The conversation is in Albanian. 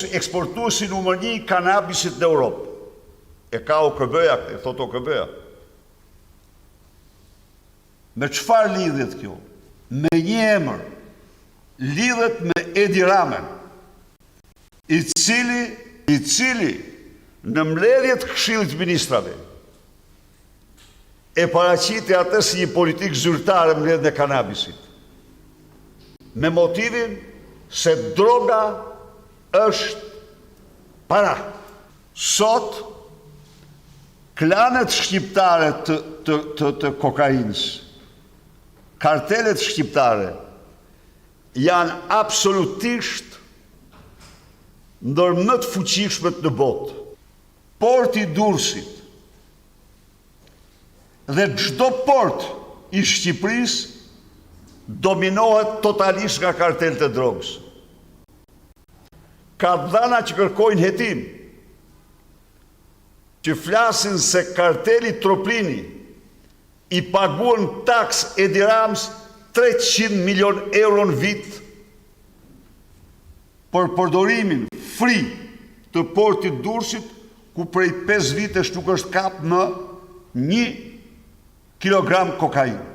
eksportuesi numër 1 kanabisit në Europë. E ka OKB-ja, e thot OKB-ja. Me çfarë lidhet kjo? Me një emër. Lidhet me Edi Ramen, i cili në mbledhjet Këshillit të Ministrave e paraqiti atë si një politikë zyrtare mbledhjen e kanabisit. Me motivin se droga është para. Sot, klanet shqiptare të kokainës, kartelet shqiptare, janë absolutisht ndër më të fuqishmet në botë. Porti i Durrësit dhe çdo port i Shqipërisë dominohet totalisht nga kartelet e drogës. Ka dhëna që kërkojnë hetim, që flasin se karteli Troplini i paguan taks Edi Ramës 300 milion euro në vit për përdorimin free të portit Durrësit, ku prej 5 vitesh nuk është kap më 1 kilogram kokainë.